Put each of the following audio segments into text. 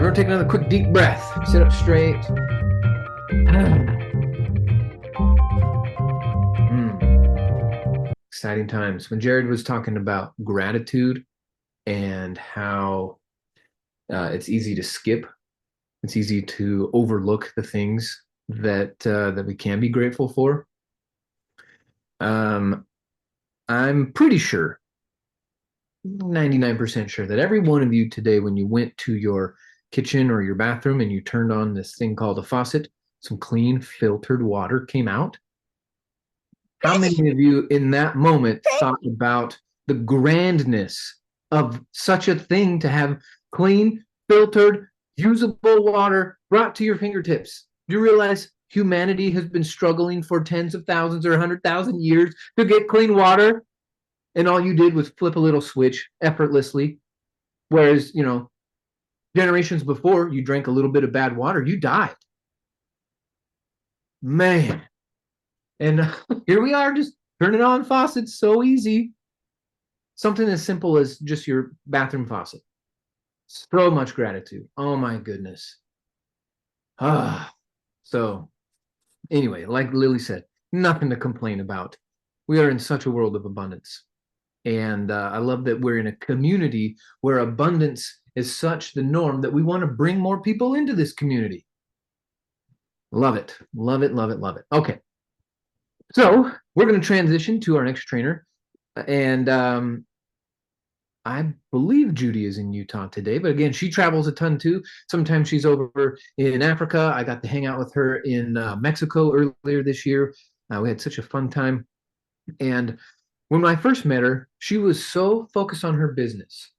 Everyone take another quick deep breath. Sit up straight. Exciting times. When Jared was talking about gratitude and how it's easy to skip, it's easy to overlook the things that we can be grateful for. I'm pretty sure, 99% sure, that every one of you today, when you went to your kitchen or your bathroom and you turned on this thing called a faucet, some clean filtered water came out. How many of you in that moment thought about the grandness of such a thing to have clean, filtered, usable water brought to your fingertips? Do you realize humanity has been struggling for tens of thousands or 100,000 years to get clean water? And all you did was flip a little switch effortlessly. Whereas, generations before, you drank a little bit of bad water, you died. Man. And here we are, just turning on faucets, so easy. Something as simple as just your bathroom faucet. So much gratitude. Oh my goodness. So anyway, like Lily said, nothing to complain about. We are in such a world of abundance. And I love that we're in a community where abundance is such the norm that we want to bring more people into this community. Love it. Love it, love it, love it. Okay. So we're going to transition to our next trainer. And I believe Judy is in Utah today, but again, she travels a ton too. Sometimes she's over in Africa. I got to hang out with her in Mexico earlier this year. We had such a fun time. And when I first met her, she was so focused on her business.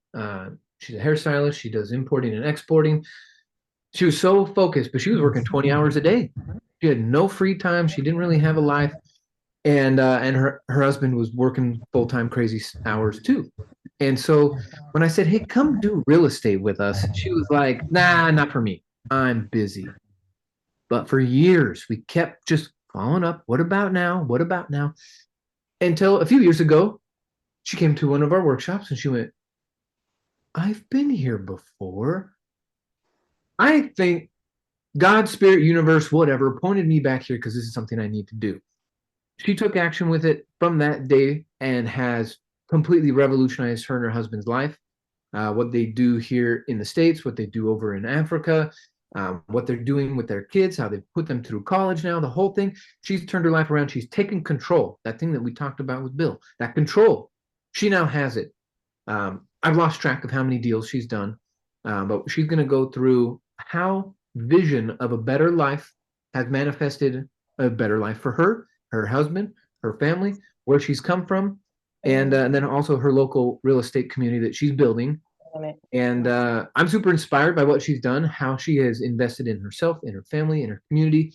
She's a hairstylist. She does importing and exporting. She was so focused, but she was working 20 hours a day. She had no free time. She didn't really have a life. And her husband was working full-time crazy hours too. And so when I said, hey, come do real estate with us, she was like, nah, not for me. I'm busy. But for years, we kept just following up. What about now? What about now? Until a few years ago, she came to one of our workshops and she went, I've been here before. I think God, spirit, universe, whatever, pointed me back here because this is something I need to do. She took action with it from that day and has completely revolutionized her and her husband's life. What they do here in the States, what they do over in Africa, what they're doing with their kids, how they put them through college now, the whole thing. She's turned her life around. She's taken control. That thing that we talked about with Bill, that control, she now has it. I've lost track of how many deals she's done, but she's going to go through how vision of a better life has manifested a better life for her, her husband, her family, where she's come from, and then also her local real estate community that she's building. And I'm super inspired by what she's done, how she has invested in herself, in her family, in her community,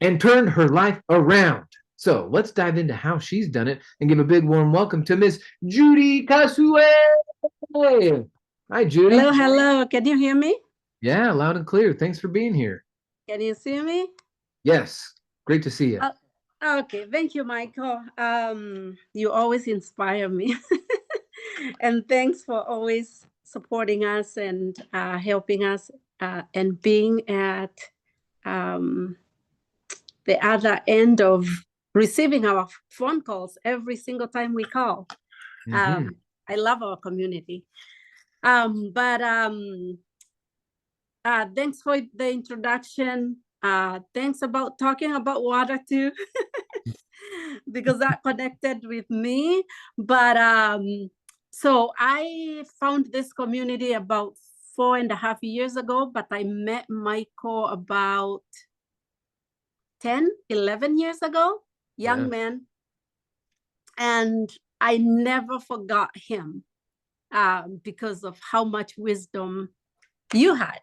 and turned her life around. So let's dive into how she's done it and give a big warm welcome to Miss Judy Kasue. Hi, Judy. Hello, hello. Can you hear me? Yeah, loud and clear. Thanks for being here. Can you see me? Yes. Great to see you. Okay. Thank you, Michael. You always inspire me. And thanks for always supporting us and helping us and being at the other end of receiving our phone calls every single time we call. I love our community. Thanks for the introduction. Thanks about talking about water too, because that connected with me. But so I found this community about 4.5 years ago, but I met Michael about 10, 11 years ago, young man. And I never forgot him because of how much wisdom you had.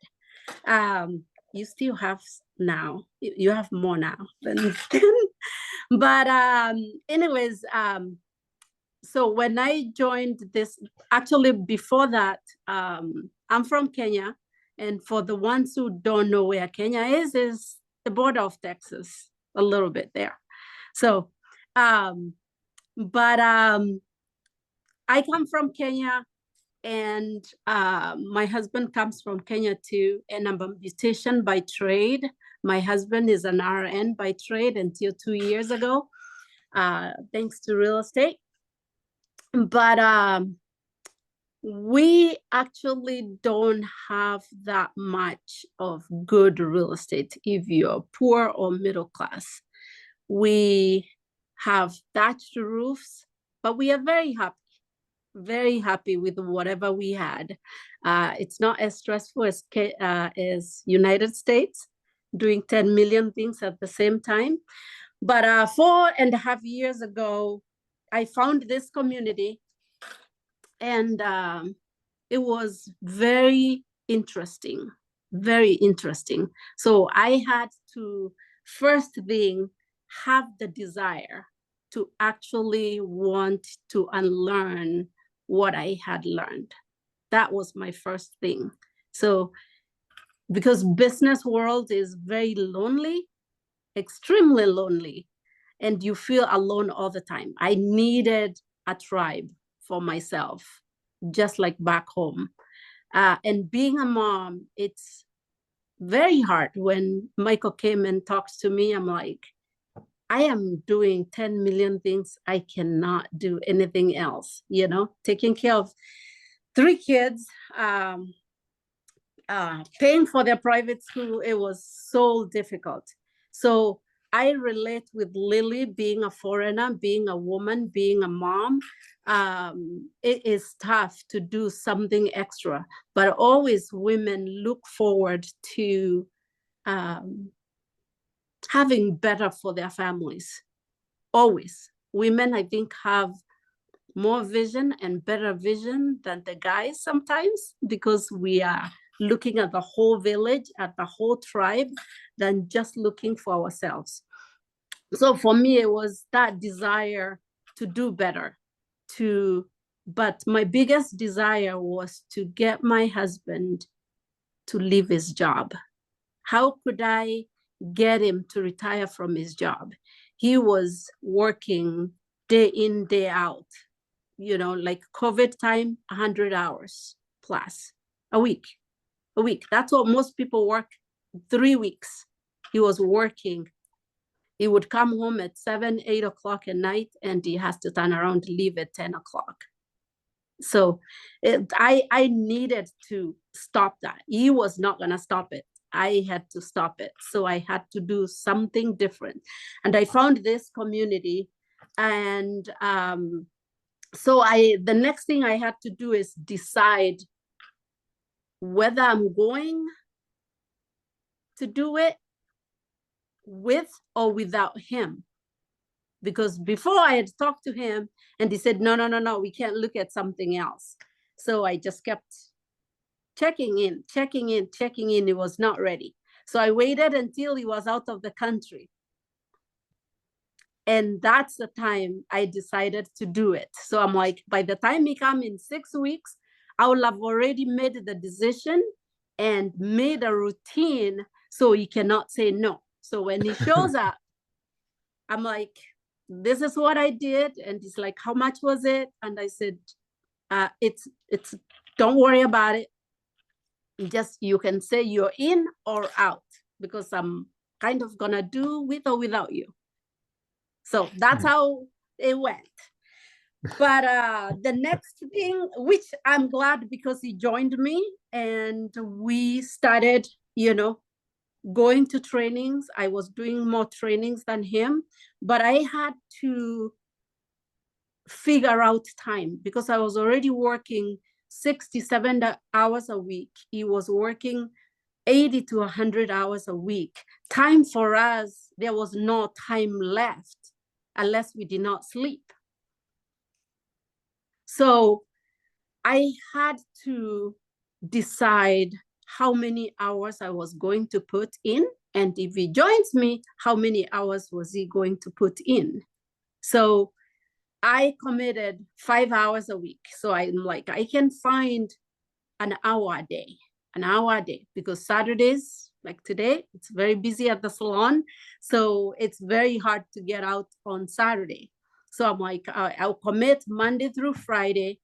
You still have now. You have more now than but anyways, so when I joined this, actually before that, I'm from Kenya, and for the ones who don't know where Kenya is the border of Texas, a little bit there. So I come from Kenya. And my husband comes from Kenya too, and I'm a beautician by trade. My husband is an RN by trade until 2 years ago, thanks to real estate. But we actually don't have that much of good real estate if you're poor or middle class. We have thatched roofs, but we are very happy with whatever we had. It's not as stressful as United States, doing 10 million things at the same time. But 4.5 years ago, I found this community, and it was very interesting, very interesting. So I had to, first thing, have the desire to actually want to unlearn what I had learned. That was my first thing. So because business world is very lonely, extremely lonely, and you feel alone all the time. I needed a tribe for myself, just like back home. And being a mom, it's very hard. When Michael came and talks to me, I'm like, I am doing 10 million things. I cannot do anything else, taking care of 3 kids, paying for their private school. It was so difficult. So I relate with Lily, being a foreigner, being a woman, being a mom. It is tough to do something extra, but always women look forward to having better for their families. Always. Women, I think, have more vision and better vision than the guys sometimes, because we are looking at the whole village, at the whole tribe, than just looking for ourselves. So for me, it was that desire to do better, but my biggest desire was to get my husband to leave his job. How could I get him to retire from his job? He was working day in, day out, like COVID time, 100 hours plus a week. That's what most people work, 3 weeks. He was working. He would come home at 7, 8 o'clock at night, and he has to turn around to leave at 10 o'clock. So I needed to stop that. He was not going to stop it. I had to stop it. So I had to do something different. And I found this community. And so the next thing I had to do is decide whether I'm going to do it with or without him. Because before I had talked to him, and he said, no, we can't look at something else. So I just kept checking in. He was not ready. So I waited until he was out of the country. And that's the time I decided to do it. So I'm like, by the time he comes in 6 weeks, I will have already made the decision and made a routine so he cannot say no. So when he shows up, I'm like, this is what I did. And he's like, how much was it? And I said, it's don't worry about it. Just, you can say you're in or out, because I'm kind of gonna do with or without you. So that's how it went. But the next thing, which I'm glad, because he joined me and we started, going to trainings. I was doing more trainings than him, but I had to figure out time, because I was already working 67 hours a week. He was working 80 to 100 hours a week. Time for us, there was no time left unless we did not sleep. So I had to decide how many hours I was going to put in. And if he joins me, how many hours was he going to put in? So I committed 5 hours a week. So I'm like, I can find an hour a day, because Saturdays, like today, it's very busy at the salon. So it's very hard to get out on Saturday. So I'm like, I'll commit Monday through Friday,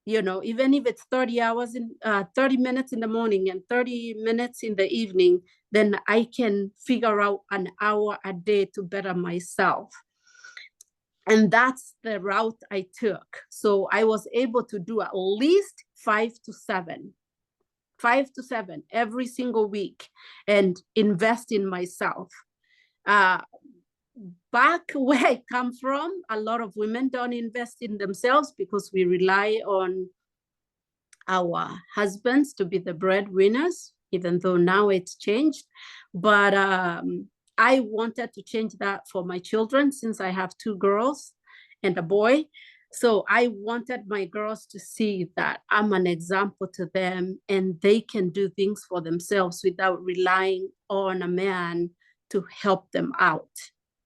even if it's 30 minutes in the morning and 30 minutes in the evening, then I can figure out an hour a day to better myself. And that's the route I took. So I was able to do at least 5 to 7 every single week and invest in myself. Back where I come from, a lot of women don't invest in themselves because we rely on our husbands to be the breadwinners, even though now it's changed. But I wanted to change that for my children since I have 2 girls and a boy. So I wanted my girls to see that I'm an example to them and they can do things for themselves without relying on a man to help them out.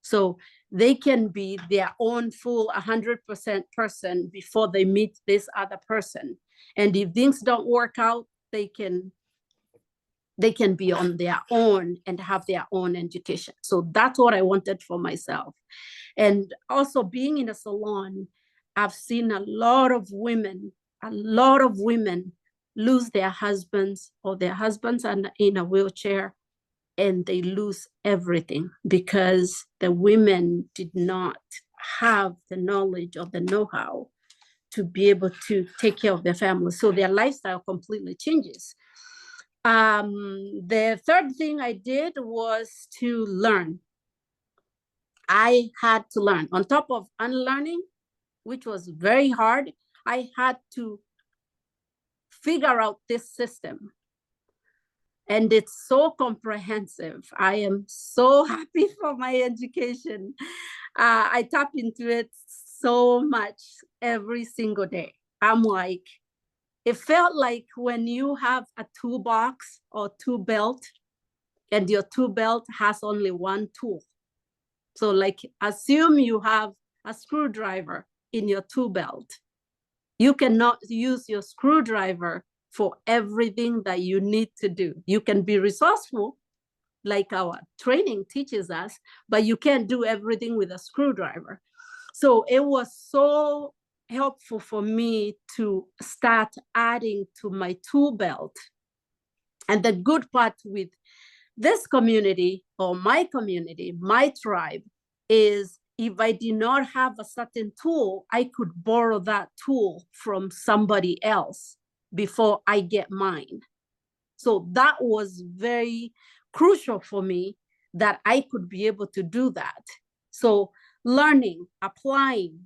So they can be their own full 100% person before they meet this other person. And if things don't work out, they can be on their own and have their own education. So that's what I wanted for myself. And also being in a salon, I've seen a lot of women lose their husbands, or their husbands are in a wheelchair and they lose everything because the women did not have the knowledge or the know-how to be able to take care of their family. So their lifestyle completely changes. The third thing I did was to learn. I had to learn. On top of unlearning, which was very hard, I had to figure out this system. And it's so comprehensive. I am so happy for my education. I tap into it so much every single day. I'm like, it felt like when you have a toolbox or tool belt and your tool belt has only one tool. So like assume you have a screwdriver in your tool belt. You cannot use your screwdriver for everything that you need to do. You can be resourceful, like our training teaches us, but you can't do everything with a screwdriver. So it was so helpful for me to start adding to my tool belt. And the good part with this community or my community, my tribe, is if I did not have a certain tool, I could borrow that tool from somebody else before I get mine. So that was very crucial for me, that I could be able to do that. So learning, applying.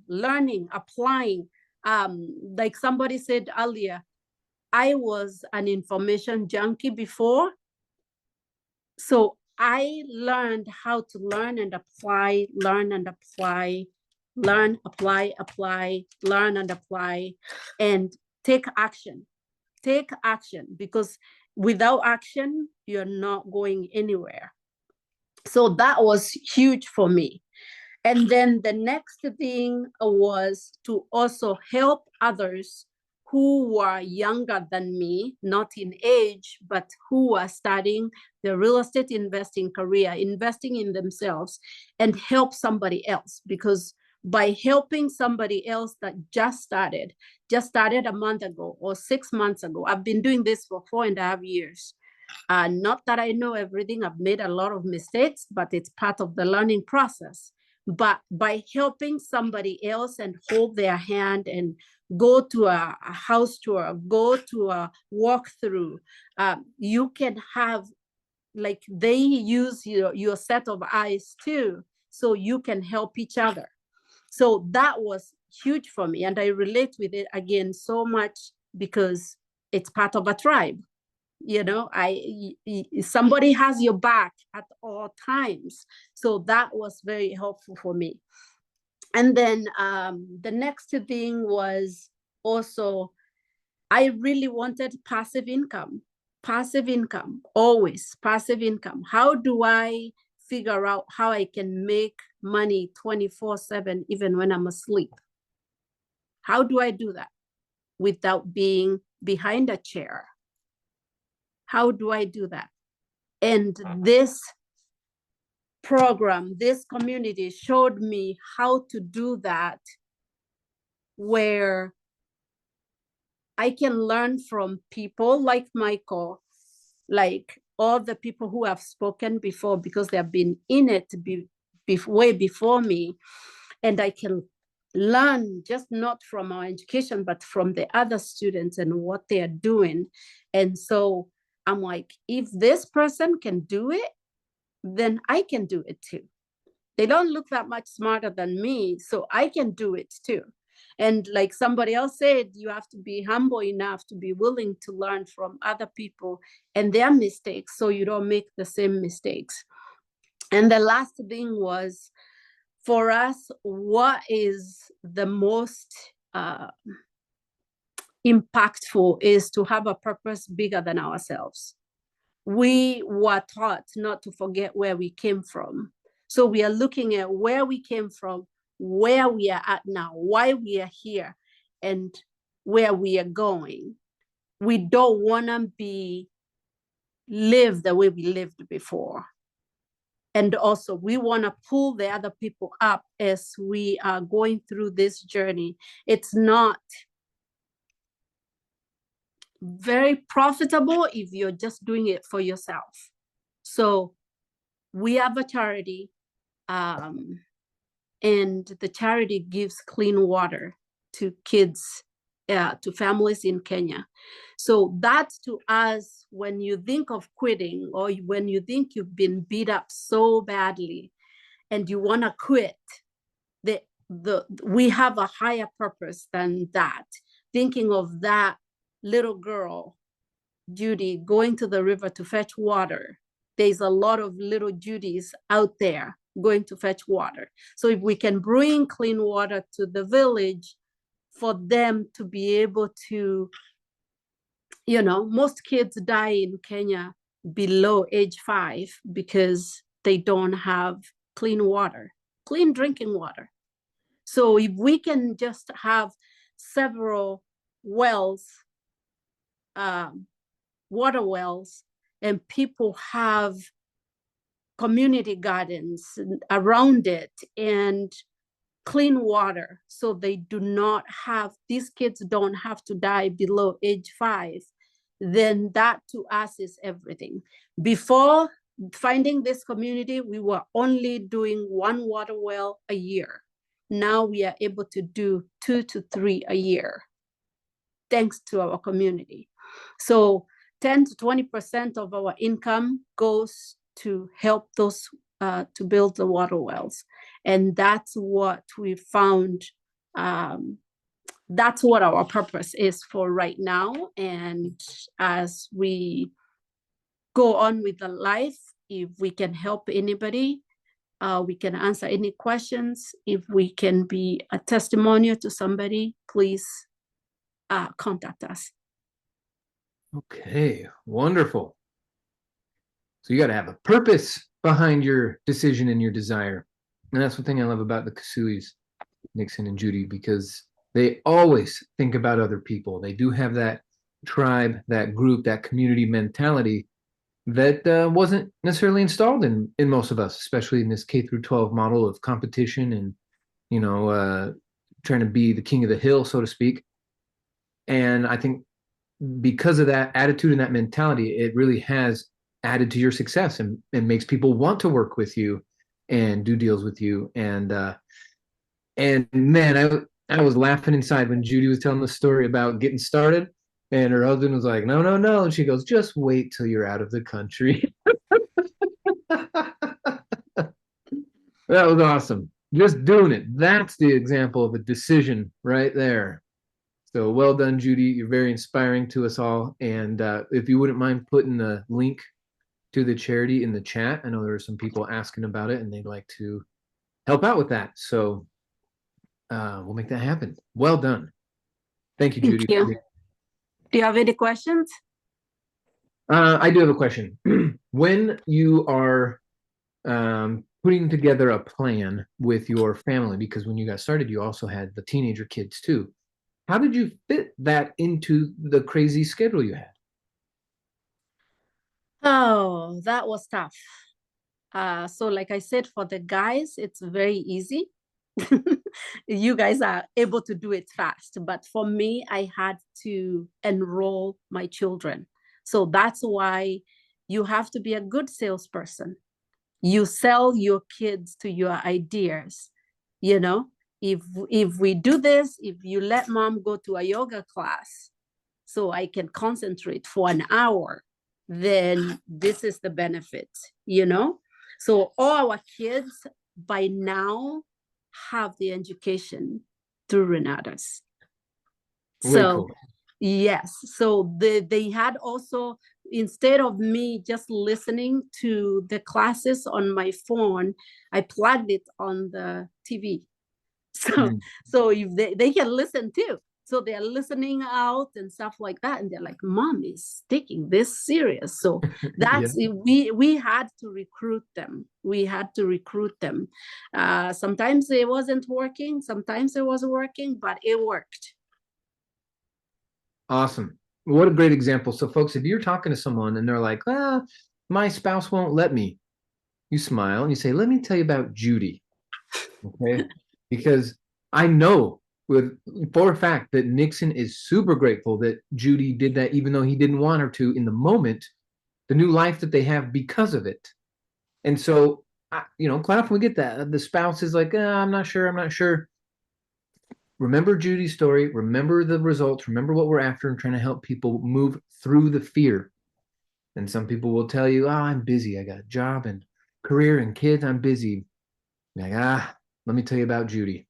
Like somebody said earlier, I was an information junkie before. So I learned how to learn and apply, learn and apply, learn, apply, learn and apply, and take action. Take action, because without action, you're not going anywhere. So that was huge for me. And then the next thing was to also help others who were younger than me, not in age, but who were starting the real estate investing career, investing in themselves, and help somebody else. Because by helping somebody else that just started a month ago or 6 months ago, I've been doing this for 4.5 years. Not that I know everything, I've made a lot of mistakes, but it's part of the learning process. But by helping somebody else and hold their hand and go to a house tour, go to a walkthrough, you can have, like, they use your set of eyes too, so you can help each other. So that was huge for me. And I relate with it again so much because it's part of a tribe. Somebody has your back at all times. So that was very helpful for me. And then the next thing was also, I really wanted passive income, always passive income. How do I figure out how I can make money 24/7, even when I'm asleep? How do I do that without being behind a chair? How do I do that? And this program, this community showed me how to do that, where I can learn from people like Michael, like all the people who have spoken before, because they have been in it way before me. And I can learn just not from our education, but from the other students and what they are doing. And so I'm like, if this person can do it, then I can do it too. They don't look that much smarter than me, so I can do it too. And like somebody else said, you have to be humble enough to be willing to learn from other people and their mistakes so you don't make the same mistakes. And the last thing was, for us, what is the most impactful is to have a purpose bigger than ourselves. We were taught not to forget where we came from. So we are looking at where we came from, where we are at now, why we are here, and where we are going. We don't want to live the way we lived before. And also, we want to pull the other people up as we are going through this journey. It's not very profitable if you're just doing it for yourself. So we have a charity, and the charity gives clean water to kids, to families in Kenya. So that's, to us, when you think of quitting, or when you think you've been beat up so badly and you want to quit, we have a higher purpose than that. Thinking of that little girl, Judy, going to the river to fetch water. There's a lot of little Judys out there going to fetch water. So if we can bring clean water to the village for them to be able to, most kids die in Kenya below age 5 because they don't have clean water, clean drinking water. So if we can just have several wells, water wells, and people have community gardens around it and clean water, so these kids don't have to die below age 5, then that to us is everything. Before finding this community, we were only doing 1 water well a year. Now we are able to do 2 to 3 a year, thanks to our community. So 10 to 20% of our income goes to help those to build the water wells. And that's what we found. That's what our purpose is for right now. And as we go on with the life, if we can help anybody, we can answer any questions. If we can be a testimonial to somebody, please contact us. Okay, wonderful. So you got to have a purpose behind your decision and your desire. And that's one thing I love about the Kasues, Nixon and Judy, because they always think about other people. They do have that tribe, that group, that community mentality that wasn't necessarily installed in most of us, especially in this K-12 model of competition and, trying to be the king of the hill, so to speak. And I think because of that attitude and that mentality, it really has added to your success and makes people want to work with you and do deals with you. And man, I was laughing inside when Judy was telling the story about getting started, and her husband was like, no, no, no. And she goes, just wait till you're out of the country. That was awesome. Just doing it. That's the example of a decision right there. So well done, Judy. You're very inspiring to us all. And if you wouldn't mind putting the link to the charity in the chat. I know there are some people asking about it and they'd like to help out with that. So we'll make that happen. Well done. Thank you, Judy. Thank you. Do you have any questions? I do have a question. When you are putting together a plan with your family, because when you got started, you also had the teenager kids too. How did you fit that into the crazy schedule you had? Oh, that was tough. So like I said, for the guys, it's very easy. You guys are able to do it fast. But for me, I had to enroll my children. So that's why you have to be a good salesperson. You sell your kids to your ideas. You know, if we do this, if you let mom go to a yoga class so I can concentrate for an hour, then this is the benefit, you know? So all our kids by now have the education through Renatus. Way So cool. yes, so they had also, instead of me just listening to the classes on my phone, I plugged it on the TV. So so if they can listen too. So they're listening out and stuff like that, and they're like, "Mom is taking this serious." So Yeah. that's we had to recruit them. We had to recruit them. Sometimes it wasn't working, sometimes it was working, but it worked. Awesome. What a great example. So, folks, if you're talking to someone and they're like, "Well, my spouse won't let me," you smile and you say, "Let me tell you about Judy." Okay. Because I know with for a fact that Nixon is super grateful that Judy did that, even though he didn't want her to in the moment, the new life that they have because of it. And so, quite often we get that. The spouse is like, I'm not sure. I'm not sure. Remember Judy's story. Remember the results. Remember what we're after and trying to help people move through the fear. And some people will tell you, I'm busy. I got a job and career and kids. I'm busy. Like, let me tell you about Judy.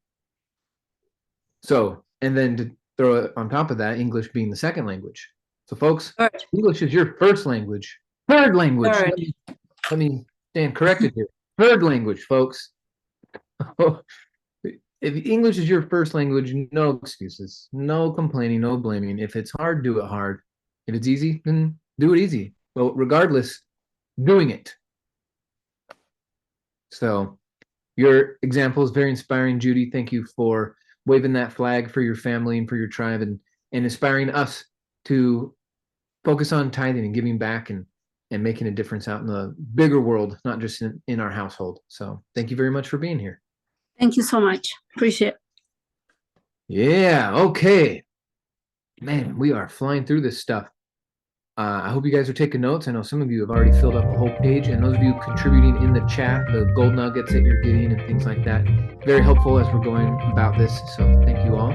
So, and then to throw it on top of that, English being the second language. So, folks, Third, English is your first language. Third language. third. Let me stand corrected here. Third language, folks. If English is your first language, no excuses, no complaining, no blaming. If it's hard, do it hard. If it's easy, then do it easy. Well, regardless, doing it. So, your example is very inspiring, Judy. Thank you for waving that flag for your family and for your tribe and inspiring us to focus on tithing and giving back and making a difference out in the bigger world, not just in our household. So thank you very much for being here. Thank you so much. Appreciate it. Yeah, okay. Man, we are flying through this stuff. I hope you guys are taking notes. I know some of you have already filled up a whole page, and those of you contributing in the chat, the gold nuggets that you're getting and things like that, very helpful as we're going about this. So thank you all.